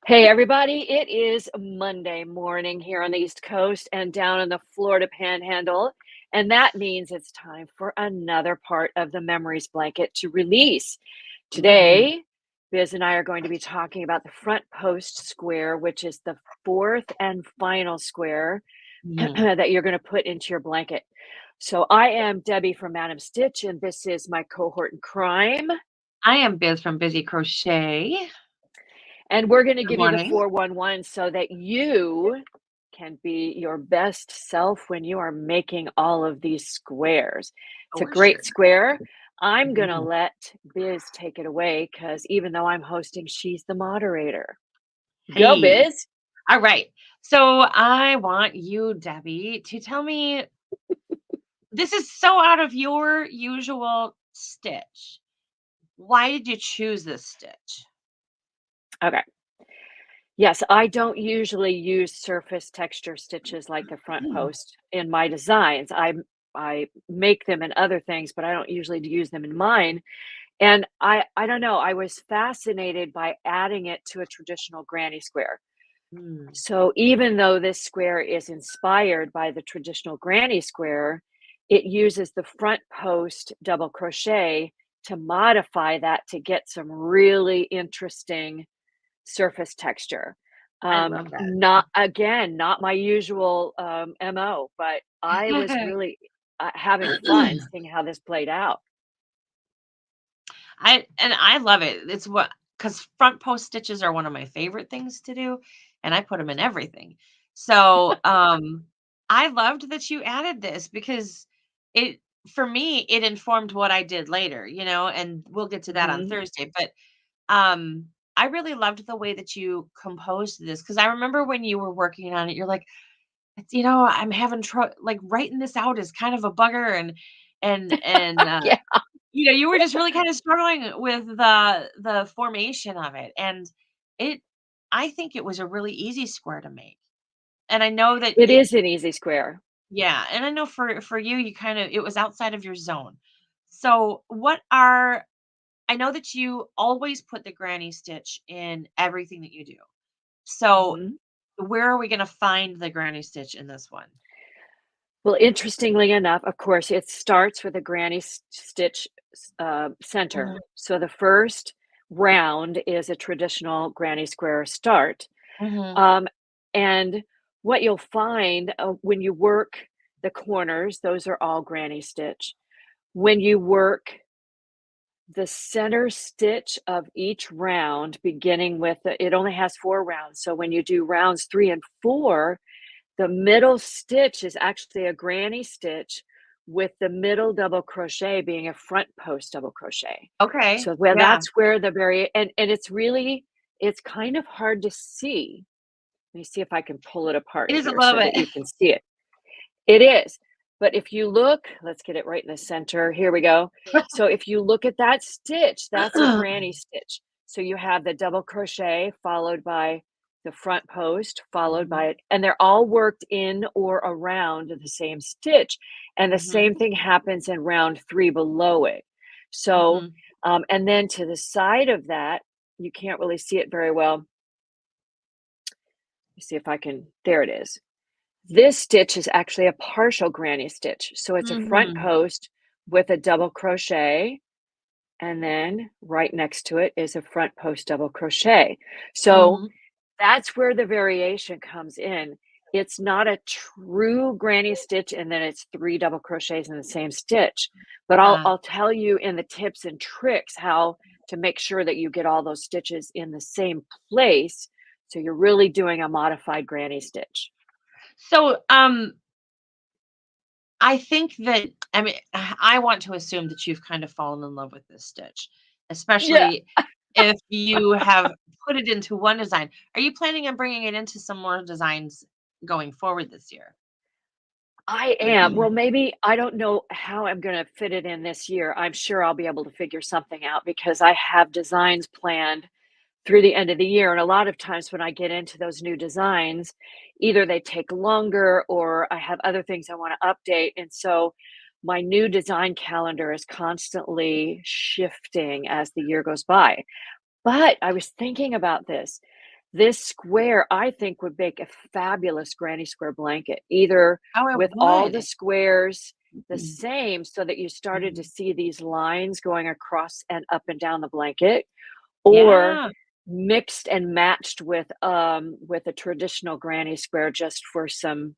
Hey, everybody. It is Monday morning here on the East Coast and down in the Florida Panhandle. And that means it's time for another part of the Memories Blanket to release. Mhm. Today, Biz and I are going to be talking about the front post square, which is the fourth and final square Mhm. that you're going to put into your blanket. So I am Debbie from Madam Stitch, and this is my cohort in crime. I am Biz from Busy Crochet. And we're going to Good give you the morning. 411 so that you can be your best self when you are making all of these squares. It's a For great sure. square. I'm going to Mhm. let Biz take it away because even though I'm hosting, she's the moderator. Go, Hey. Biz. All right. So I want you, Debbie, to tell me this is so out of your usual stitch. Why did you choose this stitch? Okay. Yes, I don't usually use surface texture stitches like the front Mm. post in my designs. I make them in other things, but I don't usually use them in mine. And I don't know, I was fascinated by adding it to a traditional granny square. Mm. So even though this square is inspired by the traditional granny square, it uses the front post double crochet to modify that to get some really interesting surface texture. I love Not again, not my usual MO, but I was that. really having fun seeing how this played out. I love it. It's what because front post stitches are one of my favorite things to do, and I put them in everything. So, I loved that you added this because it for me, it informed what I did later, and we'll get to that on Mhm. Thursday. But um, I really loved the way that you composed this because I remember when you were working on it, you're like, I'm having trouble like writing this out is kind of a bugger and Yeah. you were just really kind of struggling with the formation of it, and it I think it was a really easy square to make. And I know that It is an easy square. yeah, and I know for you, you kind of it was outside of your zone. So, what are I know that you always put the granny stitch in everything that you do. So, Mhm. where are we going to find the granny stitch in this one? Well, interestingly enough, of course, it starts with a granny stitch center. Mhm. So the first round is a traditional granny square start. Mhm. Um, and what you'll find when you work the corners, those are all granny stitch. When you work the center stitch of each round, beginning with it only has 4 rounds. So when you do rounds 3 and 4, the middle stitch is actually a granny stitch with the middle double crochet being a front post double crochet. Okay. So where Yeah. that's where the very and it's kind of hard to see. Let me see if I can pull it apart It is a here little so that bit. you can see it. It is. But if you look, let's get it right in the center. Here we go. So if you look at that stitch, that's a granny stitch. So you have the double crochet followed by the front post, followed Mhm. by it, and they're all worked in or around the same stitch. And the Mhm. same thing happens in round 3 below it. So, Mhm. and then to the side of that, you can't really see it very well. Let me see if I can, there it is. This stitch is actually a partial granny stitch. So it's a front Mhm. post with a double crochet, and then right next to it is a front post double crochet. So Mhm. that's where the variation comes in. It's not a true granny stitch and then it's 3 double crochets in the same stitch. But I'll Uh-huh. I'll tell you in the tips and tricks how to make sure that you get all those stitches in the same place. So you're really doing a modified granny stitch. So, I think that I mean, I want to assume that you've kind of fallen in love with this stitch, Yeah. especially if you have put it into one design. Are you planning on bringing it into some more designs going forward this year? I am. Well, maybe I don't know how I'm gonna fit it in this year. I'm sure I'll be able to figure something out because I have designs planned through the end of the year. And a lot of times when I get into those new designs, either they take longer or I have other things I want to update. And so my new design calendar is constantly shifting as the year goes by. But I was thinking about this. This square, I think, would make a fabulous granny square blanket, either Oh, it with all the would. squares the Mhm, same so that you started to mhm. see these lines going across and up and down the blanket, or Yeah. mixed and matched with a traditional granny square just for some,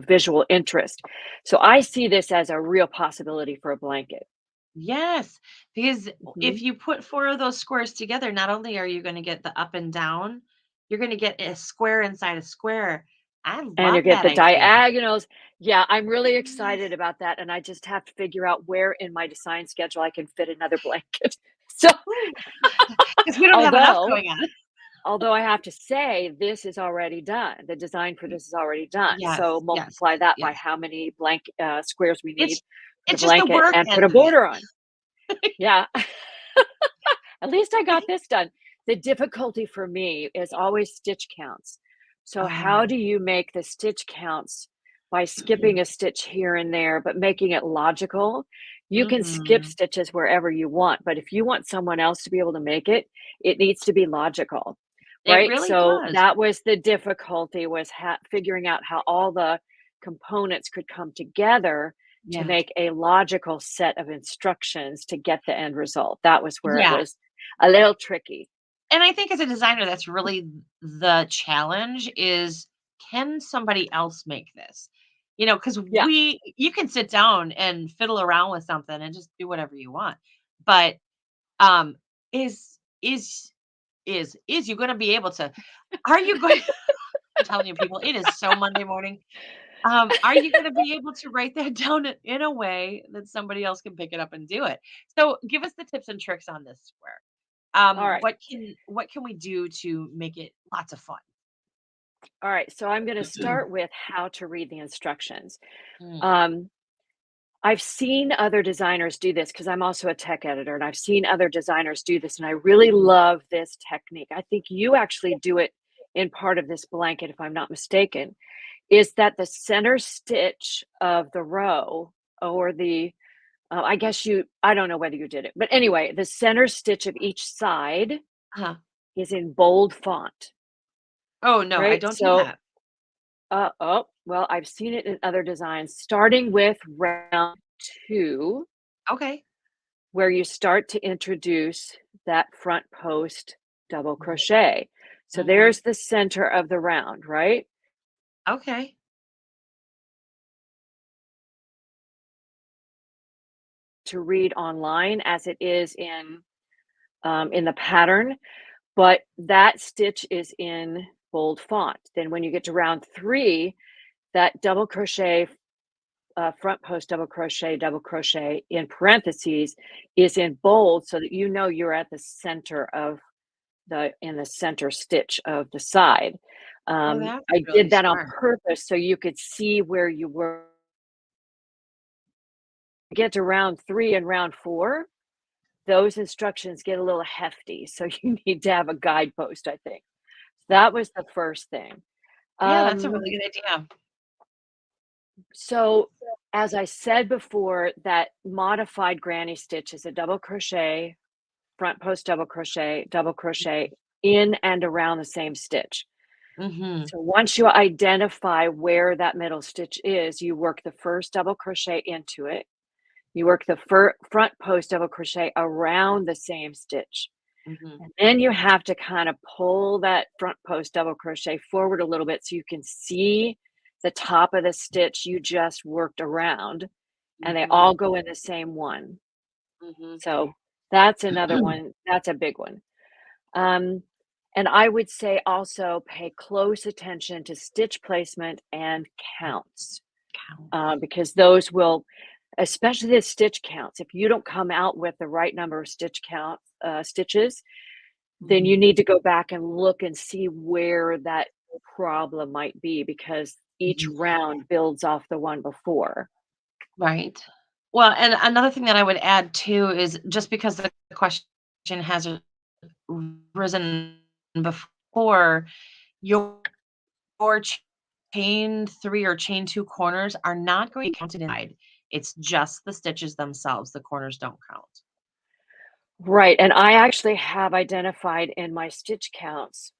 visual interest. So I see this as a real possibility for a blanket. Yes, because if Mhm. you put 4 of those squares together, not only are you gonna get the up and down, you're gonna get a square inside a square. I And you love get that the idea. diagonals. Yeah, I'm really excited Yes. about that, and I just have to figure out where in my design schedule I can fit another blanket. So, Because we don't have enough although going on. although I have to say this is already done, the design for this is already done, so Yes, yes, multiply that by yes. how many squares we need, It's put a it's just the blanket work and put end a of it. border on. Yeah. At least I got this done. The difficulty for me is always stitch counts. So how Oh. do you make the stitch counts by skipping Mhm, a stitch here and there, but making it logical? You can skip mhm. stitches wherever you want, but if you want someone else to be able to make it, it needs to be logical, It right? really So does. that was the difficulty was figuring out how all the components could come together to Yeah. make a logical set of instructions to get the end result. That was where it Yeah, was a little tricky. and I think as a designer, that's really the challenge is, can somebody else make this? Because Yeah. you can sit down and fiddle around with something and just do whatever you want. But, um, is is is you gonna be able to are you going I'm telling you people, it is so Monday morning. Are you gonna be able to write that down in a way that somebody else can pick it up and do it? So, give us the tips and tricks on this square. All right. What can we do to make it lots of fun? All right. So I'm going to start with how to read the instructions. Mm, Um, I've seen other designers do this because I'm also a tech editor, and I've seen other designers do this, and I really love this technique. I think you actually do it in part of this blanket, if I'm not mistaken, is that the center stitch of the row or I guess I don't know whether you did it, but anyway, the center stitch of each side uh-huh. is in bold font, Oh, no, I right? don't do So, that. oh, well, I've seen it in other designs, starting with round two, Okay. where you start to introduce that front post double Mhm, crochet. So mhm. there's the center of the round, right? Okay. To read online as it is in the pattern, but that stitch is in bold font. Then when you get to round three, that double crochet, front post double crochet in parentheses is in bold so that you know you're at the center of the center stitch of the side. Oh, that's I really did that on smart. purpose so you could see where you were. Get to round three and round four, those instructions get a little hefty. So you need to have a guidepost, I think. That was the first thing. Yeah, that's a Um, really good idea. so as I said before, that modified granny stitch is a double crochet, front post double crochet in and around the same stitch. Mhm, So once you identify where that middle stitch is, you work the first double crochet into it. You work the front post double crochet around the same stitch. mhm, And then you have to kind of pull that front post double crochet forward a little bit so you can see the top of the stitch you just worked around, and they mhm, all go in the same one. mhm. So that's another one. That's a big one. Um, and I would say also pay close attention to stitch placement and counts, Counts. because those will, especially the stitch counts. If you don't come out with the right number of stitches, then Mhm, you need to go back and look and see where that problem might be because each mhm. round builds off the one before. Right. Well, and another thing that I would add too is just because the question has risen before, your chain 3 or chain 2 corners are not going to be counted inside. It's just the stitches themselves, the corners don't count. Right, and I actually have identified in my stitch counts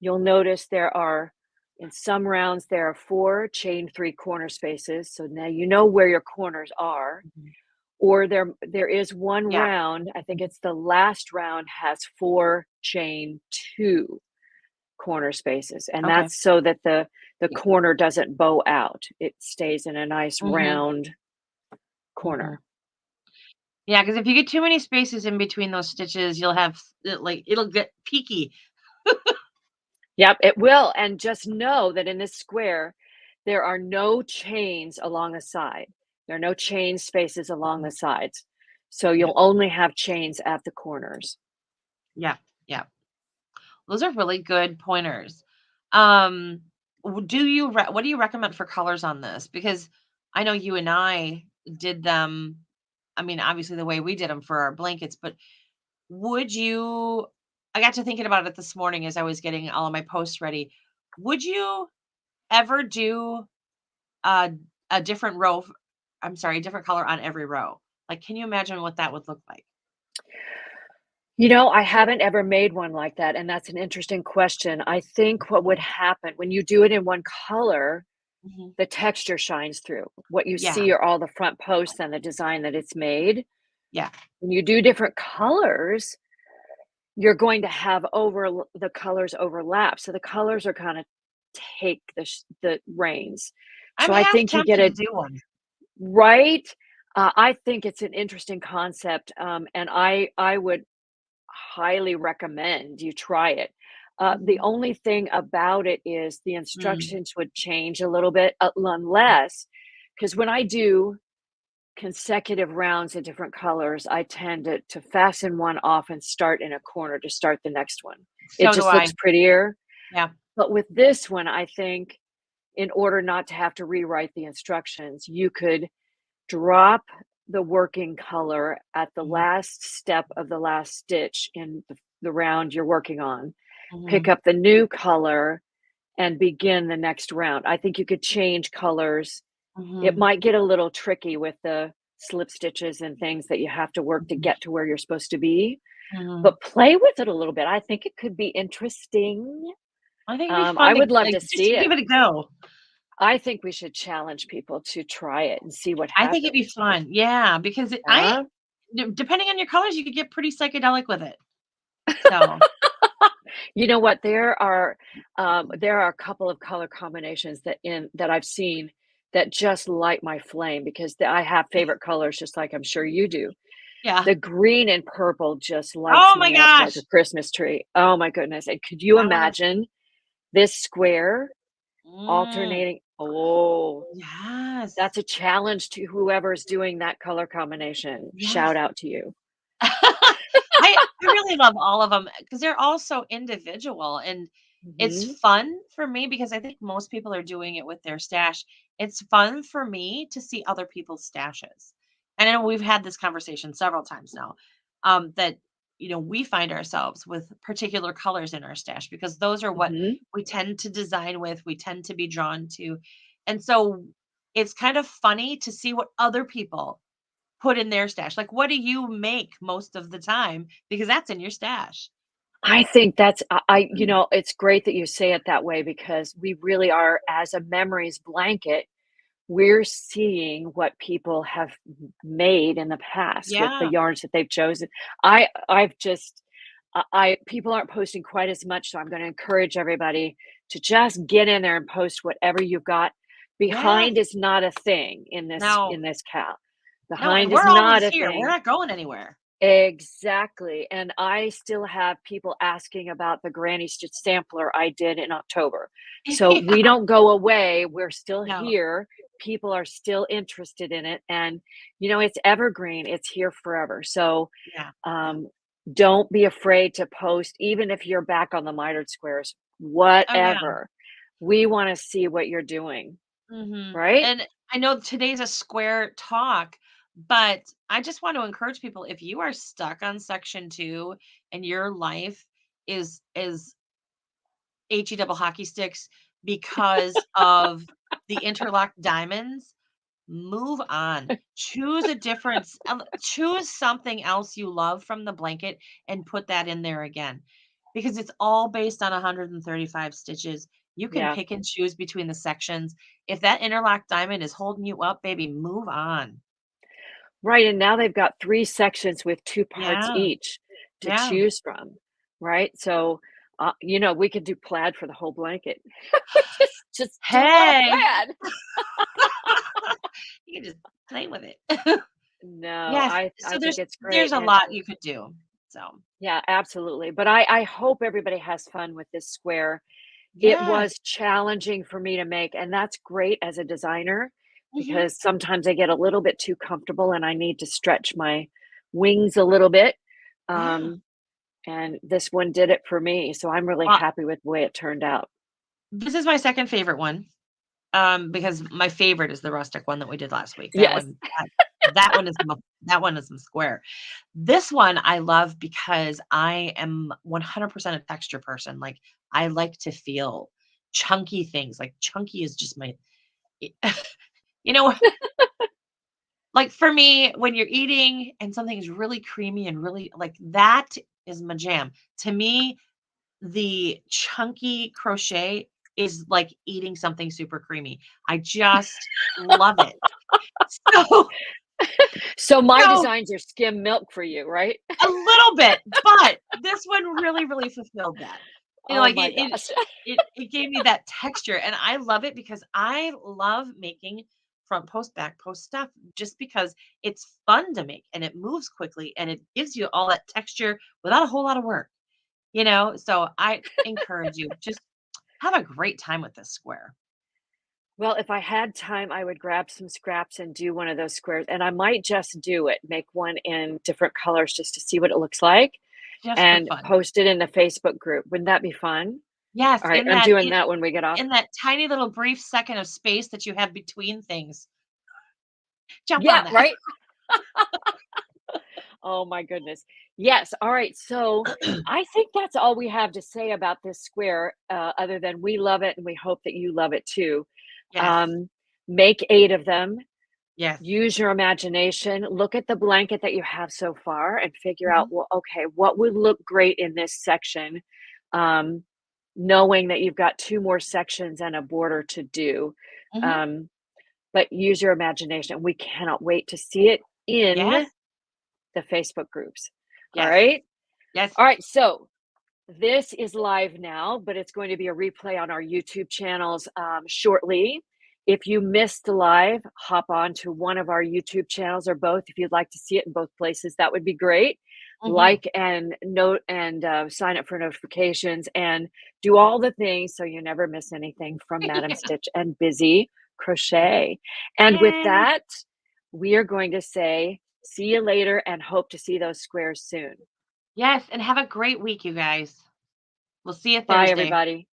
you'll notice there are in some rounds, there are 4 chain 3 corner spaces, so now you know where your corners are, Mhm. or there is one Yeah. round, I think it's the last round has 4 chain 2 corner spaces, and Okay. that's so that the corner doesn't bow out. It stays in a nice Mhm. round Mhm. corner. Yeah, because if you get too many spaces in between those stitches, you'll have it'll get peaky. Yep, it will, and just know that in this square, there are no chains along the side. There are no chain spaces along Mhm. the sides. So Yeah. you'll only have chains at the corners. Yeah. Yeah. Those are really good pointers. Um, what do you recommend for colors on this? Because I know you and I did them. I mean, obviously the way we did them for our blankets, but would you? I got to thinking about it this morning as I was getting all of my posts ready. Would you ever do a a different row? I'm sorry, a different color on every row. Like, can you imagine what that would look like? You know, I haven't ever made one like that, and that's an interesting question. I think what would happen when you do it in one color, Mhm. the texture shines through. What you Yeah, see are all the front posts and the design that it's made. yeah. When you do different colors, you're going to have over the colors overlap, so the colors are kinda take the reins. I'm So I half think you get tempted to it do one. right? I think it's an interesting concept, and I would highly recommend you try it. The Mhm. only thing about it is the Mm. instructions would change a little bit, unless because when I do consecutive rounds in different colors, I tend to fasten one off and start in a corner to start the next one. It So do just I. looks prettier. Yeah. But with this one, I think in order not to have to rewrite the instructions, you could drop the working color at the Mhm, last step of the last stitch in the round you're working on. Pick mhm, up the new color and begin the next round. I think you could change colors. It mhm, might get a little tricky with the slip stitches and things that you have to work to mhm, get to where you're supposed to be, mhm. but play with it a little bit. I think it could be interesting. I think it'd be I fun to, would love like, to just to see give it. it a go. I think we should challenge people to try it and see what I think it'd be happens. fun, yeah, because Yeah. depending on your colors, you could get pretty psychedelic with it. So, You know what? There are a couple of color combinations that I've seen that just light my flame because I have favorite colors just like I'm sure you do. yeah. The green and purple just lights Oh my me up like a gosh! Christmas tree. Oh my goodness. And could you I wanna imagine this square mm, alternating? Oh, yes, that's a challenge to whoever's doing that color combination. Shout yes. out to you. I really love all of them because 'cause they're all so individual, and it's Mhm. fun for me because I think most people are doing it with their stash. It's fun for me to see other people's stashes. And I know we've had this conversation several times now, that, we find ourselves with particular colors in our stash because those are what Mhm. we tend to design with, we tend to be drawn to. And so it's kind of funny to see what other people put in their stash. Like, what do you make most of the time? Because that's in your stash. I think that's it's great that you say it that way because we really are as a memories blanket, we're seeing what people have made in the past with the Yeah. yarns that they've chosen. I've just I people aren't posting quite as much, so I'm going to encourage everybody to just get in there and post whatever you've got. Yes. Behind is not a thing No. in this cow. No, and Behind is we're not always a here. We're thing. not going anywhere. Exactly, and I still have people asking about the granny stitch sampler I did in October. So we Yeah. don't go away, we're still No. here, people are still interested in it, and, it's evergreen, it's here forever. So, Yeah. Yeah. um, don't be afraid to post, even if you're back on the mitered squares, Oh, yeah. whatever. We wanna see what you're doing, right? And I know today's a square talk, but I just want to encourage people, if you are stuck on section 2 and your life is HE double hockey sticks because of the interlocked diamonds, move on. Choose a choose something else you love from the blanket and put that in there again. because it's all based on 135 stitches. You can Yeah. pick and choose between the sections. If that interlock diamond is holding you up, baby, move on. Right, and now they've got 3 sections with 2 parts Yeah, each to yeah. choose from, right? So, we could do plaid for the whole blanket. Just do a lot of Hey, plaid. you can just play with it. No, Yes, I so think it's there's great, a and lot you could do. So, yeah, absolutely, but I hope everybody has fun with this square. It yes. was challenging for me to make, and that's great as a designer Mhm. because sometimes I get a little bit too comfortable and I need to stretch my wings a little bit, Yeah. um, and this one did it for me, so I'm really Well, happy with the way it turned out. this is my second favorite one, because my favorite is the rustic one that we did last week. Yes. That one is some square. This one I love because I am 100% a texture person. Like, I like to feel chunky things. Like, chunky is just my you know, like, for me, when you're eating and something is really creamy and really like, that is my jam. To me, the chunky crochet is like eating something super creamy. I just love it. So So my so designs are skim milk for you, right? a little bit, but this one really, really fulfilled that. Oh Like, my gosh. it gave me that texture, and I love it because I love making front post, back post stuff just because it's fun to make, and it moves quickly, and it gives you all that texture without a whole lot of work, you know? So I encourage you, just have a great time with this square. Well, if I had time, I would grab some scraps and do one of those squares, and I might just do it, make one in different colors just to see what it looks like, Just for and fun. post it in the Facebook group. Wouldn't that be fun? Yes, Alright, I'm doing that when we get off. in that tiny little brief second of space that you have between things, jump Yeah, on that. right? Oh my goodness. Yes, alright, so I think that's all we have to say about this square, other than we love it and we hope that you love it too. Yes, Um, make 8 of them. yes. Use your imagination. Look at the blanket that you have so far and figure out, Mhm, well, okay, what would look great in this section? Um, knowing that you've got 2 more sections and a border to do. mhm. Um, but use your imagination. We cannot wait to see it in Yes, the Facebook groups. All yes, right. yes. All right. So this is live now, but it's going to be a replay on our YouTube channels shortly. If you missed the live, hop on to one of our YouTube channels or both if you'd like to see it in both places. That would be great. Mhm. Like and note and sign up for notifications and do all the things so you never miss anything from Madam Yeah. Stitch and Busy Yes. Crochet. And with Yay. that, we are going to say see you later and hope to see those squares soon. Yes, and have a great week, you guys. We'll see you Bye, Thursday. everybody.